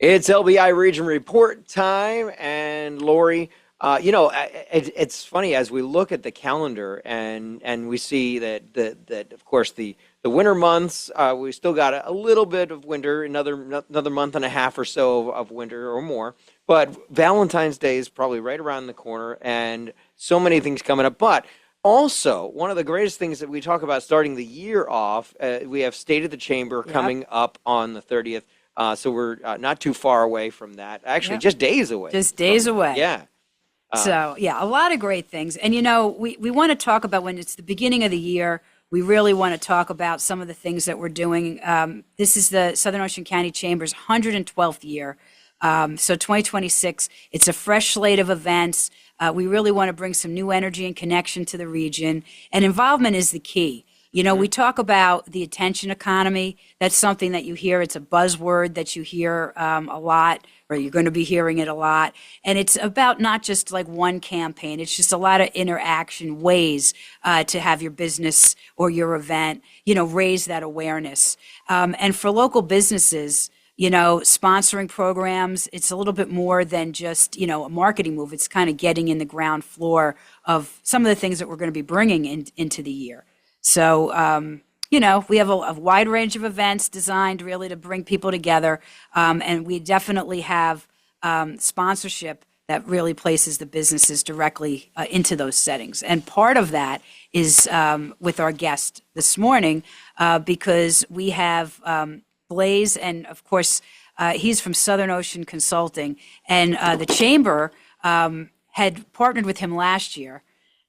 It's LBI Region Report time, and Lori, it's funny as we look at the calendar and we see that of course the winter months, we still got a little bit of winter, another month and a half or so of winter or more. But Valentine's Day is probably right around the corner, and so many things coming up. But also, one of the greatest things that we talk about starting the year off, we have State of the Chamber coming up on the 30th. So we're not too far away from that. Actually, just days away. Just days away. Yeah. So, a lot of great things. And, we want to talk about when it's the beginning of the year, we really want to talk about some of the things that we're doing. This is the Southern Ocean County Chamber's 112th year. So 2026, it's a fresh slate of events. We really want to bring some new energy and connection to the region. And involvement is the key. We talk about the attention economy. That's something that you hear. It's a buzzword that you hear a lot, or you're going to be hearing it a lot. And it's about not just like one campaign. It's just a lot of interaction ways to have your business or your event, raise that awareness. And for local businesses, sponsoring programs, it's a little bit more than just, a marketing move. It's kind of getting in the ground floor of some of the things that we're going to be bringing into the year. So, we have a wide range of events designed really to bring people together. And we definitely have sponsorship that really places the businesses directly into those settings. And part of that is with our guest this morning, because we have Blaise, and of course, he's from Southern Ocean Consulting. And the Chamber had partnered with him last year.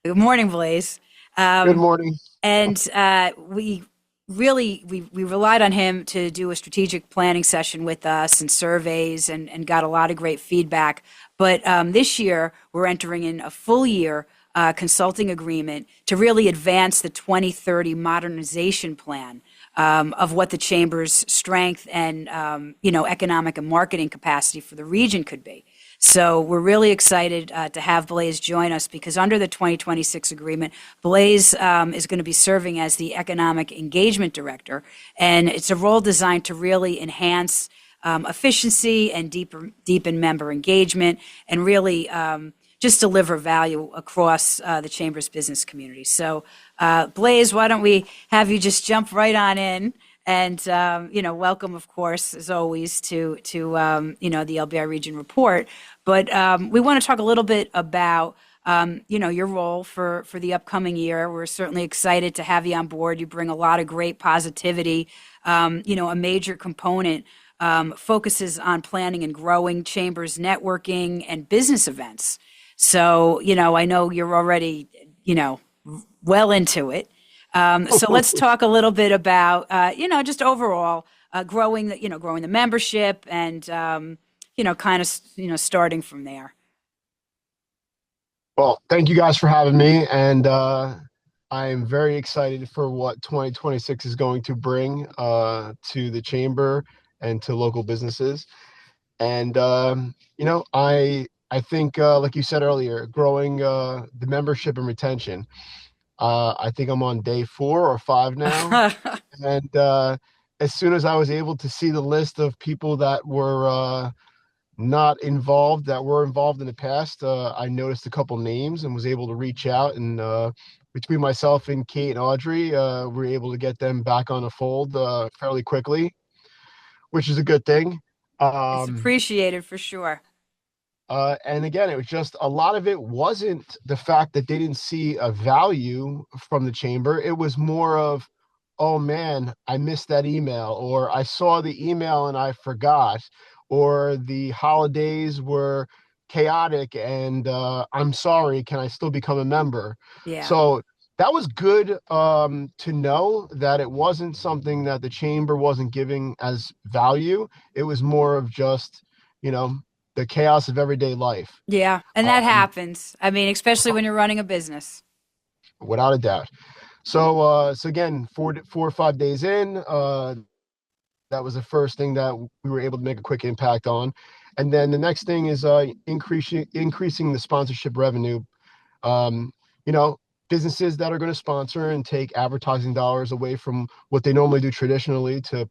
Good morning, Blaise. Good morning. And we relied on him to do a strategic planning session with us and surveys and got a lot of great feedback. But this year, we're entering in a full year consulting agreement to really advance the 2030 modernization plan of what the Chamber's strength and, economic and marketing capacity for the region could be. So we're really excited to have Blaise join us because under the 2026 agreement, Blaise is going to be serving as the Economic Engagement Director, and it's a role designed to really enhance efficiency and deepen member engagement and really just deliver value across the Chamber's business community. So Blaise, why don't we have you just jump right on in? And, welcome, of course, as always, to the LBI Region Report. But we want to talk a little bit about, your role for the upcoming year. We're certainly excited to have you on board. You bring a lot of great positivity. A major component focuses on planning and growing Chambers networking and business events. So, I know you're already, well into it. So let's talk a little bit about, just overall growing the membership and, starting from there. Well, thank you guys for having me. And I am very excited for what 2026 is going to bring to the Chamber and to local businesses. And, I think, like you said earlier, growing the membership and retention. I think I'm on day 4 or 5 now. And as soon as I was able to see the list of people that were not involved, that were involved in the past, I noticed a couple names and was able to reach out. And between myself and Kate and Audrey, we were able to get them back on the fold fairly quickly, which is a good thing. It's appreciated for sure. And again, it was just a lot of it wasn't the fact that they didn't see a value from the Chamber. It was more of, oh man, I missed that email, or I saw the email and I forgot, or the holidays were chaotic and I'm sorry, can I still become a member? Yeah. So that was good to know that it wasn't something that the Chamber wasn't giving as value. It was more of just, the chaos of everyday life. Yeah, and that happens. I mean, especially when you're running a business. Without a doubt. So again, 4 or 5 days in, that was the first thing that we were able to make a quick impact on. And then the next thing is increasing the sponsorship revenue. Businesses that are going to sponsor and take advertising dollars away from what they normally do traditionally to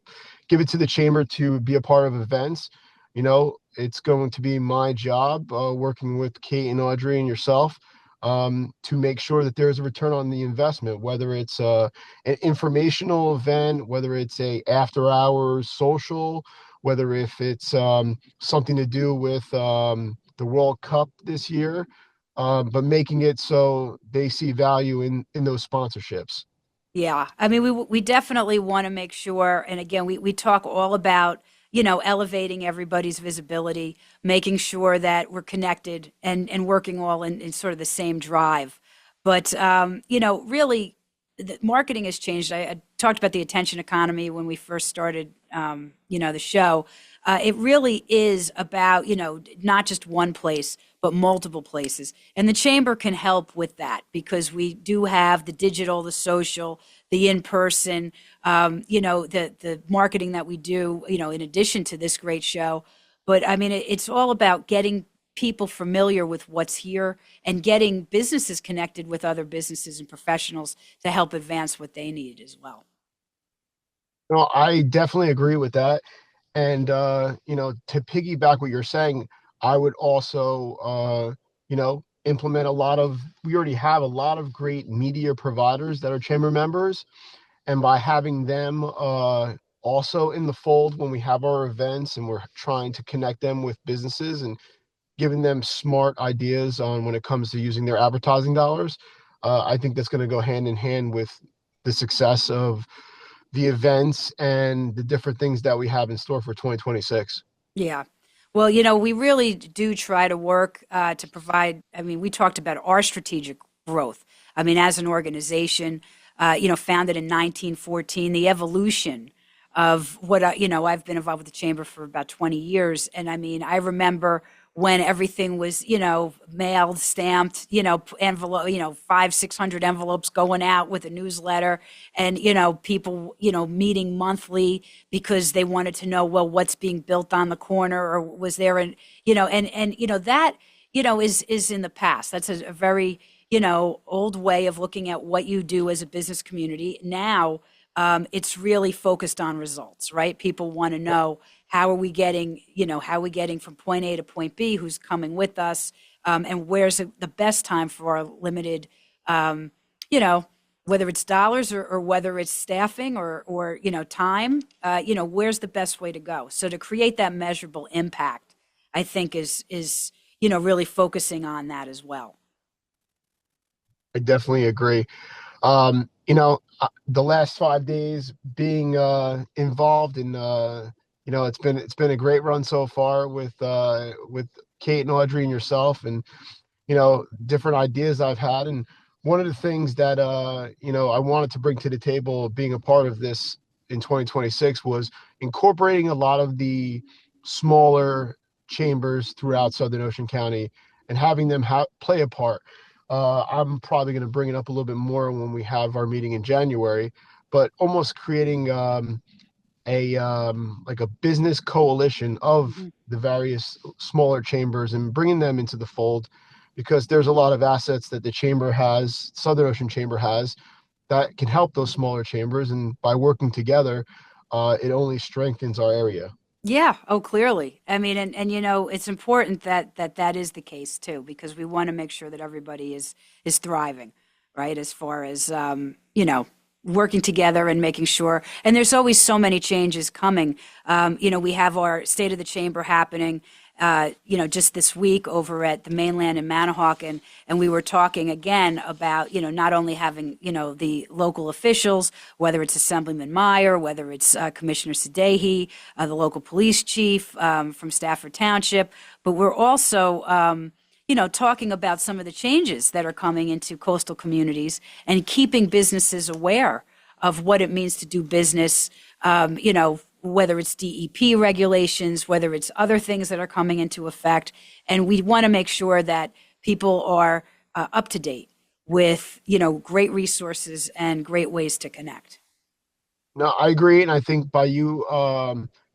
give it to the Chamber to be a part of events. it's going to be my job, working with Kate and Audrey and yourself, to make sure that there's a return on the investment, whether it's an informational event, whether it's a after hours social, whether if it's something to do with the World Cup this year, but making it so they see value in those sponsorships. Yeah, I mean, we definitely want to make sure, and again, we talk all about, elevating everybody's visibility, making sure that we're connected and working all in sort of the same drive. But really, the marketing has changed. I talked about the attention economy when we first started, the show. It really is about, not just one place, but multiple places. And the chamber can help with that because we do have the digital, the social, the in-person, the marketing that we do, in addition to this great show. But I mean, it's all about getting people familiar with what's here and getting businesses connected with other businesses and professionals to help advance what they need as well. No, I definitely agree with that. And, to piggyback what you're saying, I would also, implement we already have a lot of great media providers that are chamber members. And by having them also in the fold when we have our events and we're trying to connect them with businesses and giving them smart ideas on when it comes to using their advertising dollars, I think that's going to go hand in hand with the success of the events and the different things that we have in store for 2026. Yeah. Well, we really do try to work to provide. I mean, we talked about our strategic growth. I mean, as an organization, founded in 1914, the evolution of what, I've been involved with the chamber for about 20 years. And I mean, I remember when everything was, mailed, stamped, envelope, 500, 600 envelopes going out with a newsletter and, people, meeting monthly because they wanted to know, well, what's being built on the corner or was there an, that, is in the past. That's a very, old way of looking at what you do as a business community. Now, it's really focused on results, right? People want to know how are we getting, from point A to point B, who's coming with us, and where's the best time for our limited, whether it's dollars or whether it's staffing or time, where's the best way to go? So to create that measurable impact, I think is really focusing on that as well. I definitely agree. The last 5 days being involved in, it's been a great run so far with Kate and Audrey and yourself, and different ideas I've had. And one of the things that I wanted to bring to the table, being a part of this in 2026, was incorporating a lot of the smaller chambers throughout Southern Ocean County and having them play a part. I'm probably going to bring it up a little bit more when we have our meeting in January, but almost creating like a business coalition of the various smaller chambers and bringing them into the fold, because there's a lot of assets that the chamber has, Southern Ocean Chamber has, that can help those smaller chambers. And by working together, it only strengthens our area. Yeah. Oh, clearly. I mean, and it's important that is the case too, because we want to make sure that everybody is thriving, right? As far as working together and making sure. And there's always so many changes coming. We have our State of the Chamber happening, just this week over at the mainland in Manahawk, and we were talking again about, not only having, the local officials, whether it's Assemblyman Meyer, whether it's Commissioner Sadehi, the local police chief from Stafford Township, but we're also, talking about some of the changes that are coming into coastal communities and keeping businesses aware of what it means to do business, whether it's DEP regulations, whether it's other things that are coming into effect. And we want to make sure that people are up to date with, great resources and great ways to connect. No, I agree. And I think by you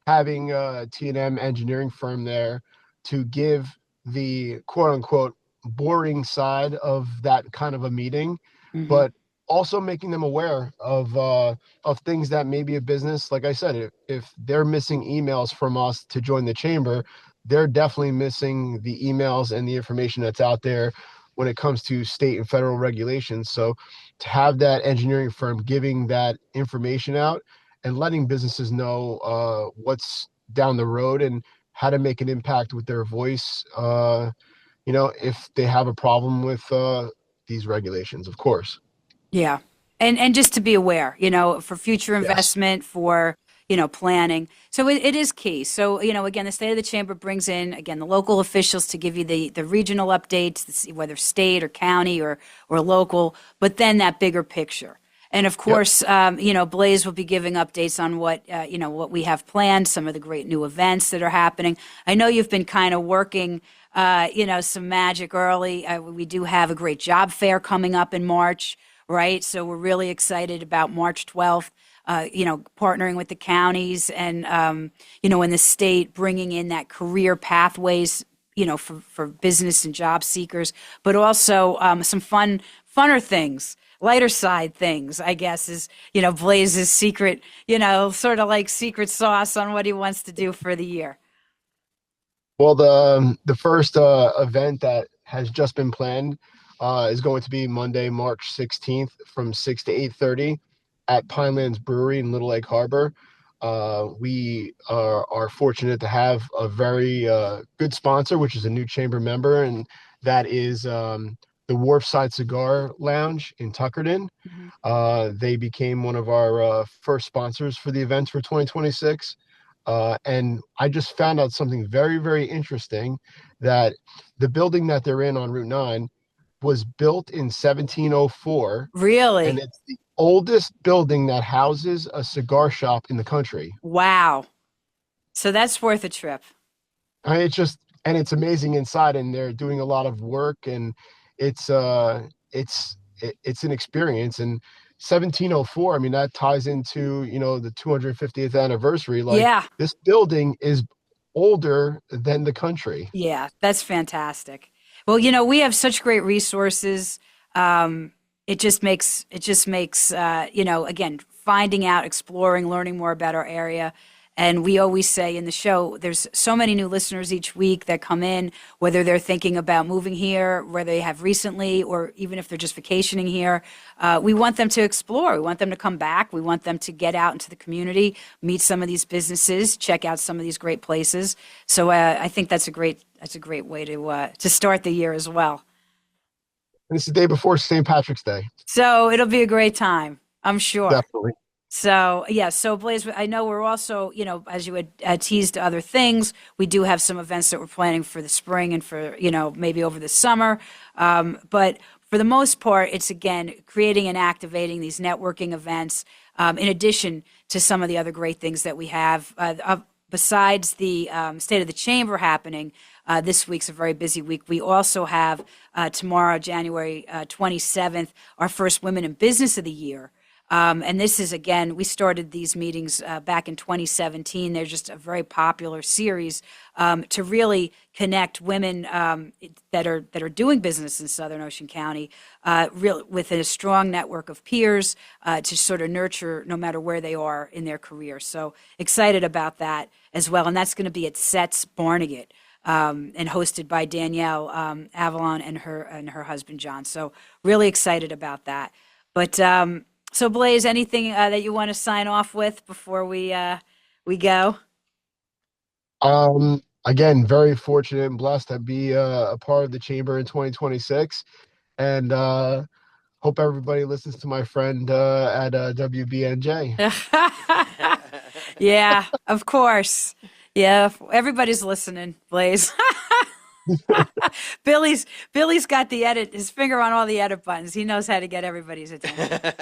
having a T&M engineering firm there to give the quote unquote boring side of that kind of a meeting, Mm-hmm. but also making them aware of things that maybe a business, like I said, if they're missing emails from us to join the chamber, they're definitely missing the emails and the information that's out there when it comes to state and federal regulations. So to have that engineering firm giving that information out and letting businesses know what's down the road and how to make an impact with their voice, if they have a problem with these regulations, of course. Yeah. And just to be aware, for future Yes. investment, for, planning. So it is key. So, again, the State of the Chamber brings in, again, the local officials to give you the regional updates, whether state or county or local, but then that bigger picture. And of course, Blaise will be giving updates on what we have planned, some of the great new events that are happening. I know you've been kind of working, some magic early. We do have a great job fair coming up in March, right? So we're really excited about March 12th, partnering with the counties and, in the state, bringing in that career pathways, for business and job seekers, but also some funner things. Lighter side things, I guess, is, Blaise's secret, sort of like secret sauce on what he wants to do for the year. Well, the first event that has just been planned is going to be Monday, March 16th from 6 to 8:30 at Pinelands Brewery in Little Lake Harbor. We are fortunate to have a very good sponsor, which is a new chamber member, and that is the Wharfside Cigar Lounge in Tuckerton. They became one of our first sponsors for the events for 2026. And I just found out something very, very interesting, that the building that they're in on Route 9 was built in 1704. Really? And it's the oldest building that houses a cigar shop in the country. Wow. So that's worth a trip. I mean, it's amazing inside, and they're doing a lot of work, and it's an experience. And 1704, I mean, that ties into, the 250th anniversary. Like, yeah. This building is older than the country. Yeah, that's fantastic. Well, we have such great resources. It just makes, again, finding out, exploring, learning more about our area. And we always say in the show, there's so many new listeners each week that come in, whether they're thinking about moving here, whether they have recently, or even if they're just vacationing here. We want them to explore. We want them to come back. We want them to get out into the community, meet some of these businesses, check out some of these great places. So I think that's a great way to start the year as well. And it's the day before St. Patrick's Day. So it'll be a great time, I'm sure. Definitely. So, yeah, so Blaise, I know we're also, as you had teased other things, we do have some events that we're planning for the spring and for, maybe over the summer. But for the most part, it's, again, creating and activating these networking events, in addition to some of the other great things that we have. Besides the State of the Chamber happening, this week's a very busy week. We also have tomorrow, January 27th, our first Women in Business of the Year. And this is, again, we started these meetings back in 2017. They're just a very popular series to really connect women that are doing business in Southern Ocean County with a strong network of peers to sort of nurture no matter where they are in their career. So excited about that as well. And that's going to be at Sets Barnegat and hosted by Danielle Avalon and her husband, John. So really excited about that. But so, Blaise, anything that you want to sign off with before we go? Again, very fortunate and blessed to be a part of the chamber in 2026, and hope everybody listens to my friend at WBNJ. Yeah, of course. Yeah, everybody's listening, Blaise. Billy's got his finger on all the edit buttons. He knows how to get everybody's attention.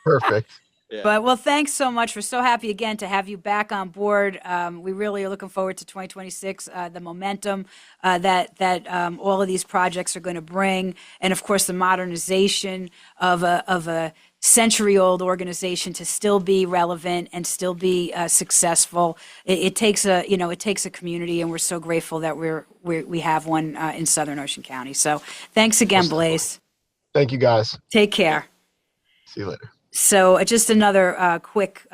Perfect. Yeah. But, well, thanks so much. We're so happy again to have you back on board. We really are looking forward to 2026, the momentum that all of these projects are going to bring, and of course the modernization of a century-old organization to still be relevant and still be successful. It takes a community, and we're so grateful that we have one in Southern Ocean County. So thanks again, Blaise. Thank you, guys. Take care. See you later. So just another quick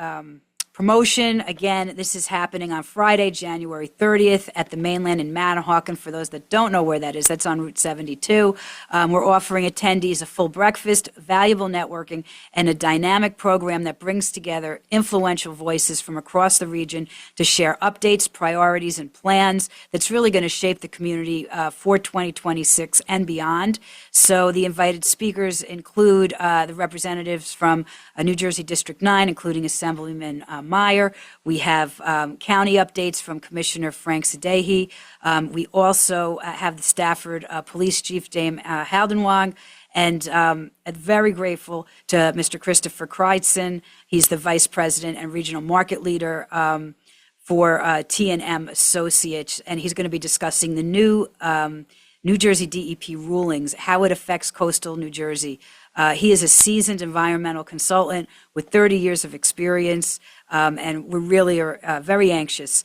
promotion. Again, this is happening on Friday, January 30th at the Mainland in Manahawkin. For those that don't know where that is, that's on Route 72. We're offering attendees a full breakfast, valuable networking, and a dynamic program that brings together influential voices from across the region to share updates, priorities, and plans that's really going to shape the community for 2026 and beyond. So the invited speakers include the representatives from New Jersey District 9, including Assemblyman Meyer. We have county updates from Commissioner Frank Sadehi. We also have the Stafford Police Chief, Dame Haldenwang, and very grateful to Mr. Christopher Kreitzen. He's the Vice President and Regional Market Leader for T&M Associates, and he's going to be discussing the new New Jersey DEP rulings, how it affects coastal New Jersey. He is a seasoned environmental consultant with 30 years of experience, and we really are very anxious.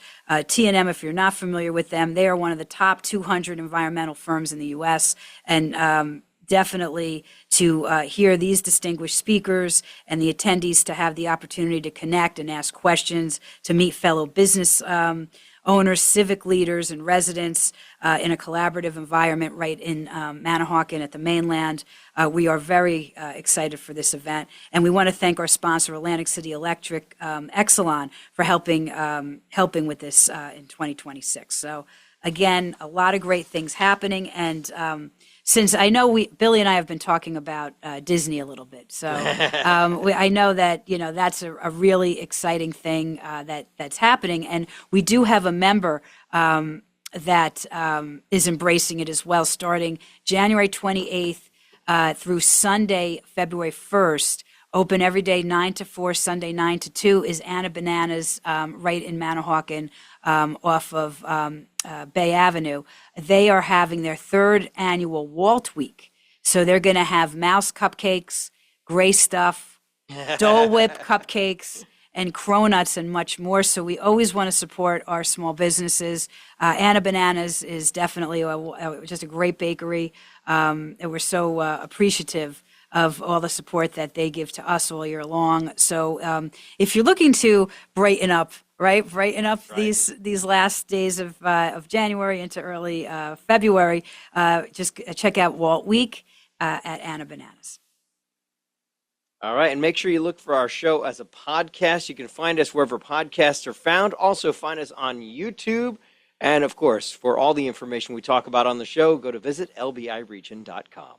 T&M, if you're not familiar with them, they are one of the top 200 environmental firms in the U.S., and definitely to hear these distinguished speakers and the attendees to have the opportunity to connect and ask questions, to meet fellow business owners, civic leaders, and residents in a collaborative environment right in Manahawkin at the Mainland. We are very excited for this event, and we want to thank our sponsor, Atlantic City Electric, Exelon, for helping with this in 2026. So again, a lot of great things happening, and since I know Billy and I have been talking about Disney a little bit, so I know that that's a really exciting thing that's happening, and we do have a member that is embracing it as well, starting January 28th through Sunday, February 1st. Open every day 9 to 4, Sunday 9 to 2 is Anna Bananas right in Manahawkin off of Bay Avenue. They are having their third annual Walt Week. So they're going to have mouse cupcakes, gray stuff, Dole Whip cupcakes, and cronuts and much more. So we always want to support our small businesses. Anna Bananas is definitely just a great bakery. And we're so appreciative of all the support that they give to us all year long. So if you're looking to brighten up these last days of January into early February, just check out Walt Week at Anna Bananas. All right, and make sure you look for our show as a podcast. You can find us wherever podcasts are found. Also find us on YouTube. And of course, for all the information we talk about on the show, go to visit lbiregion.com.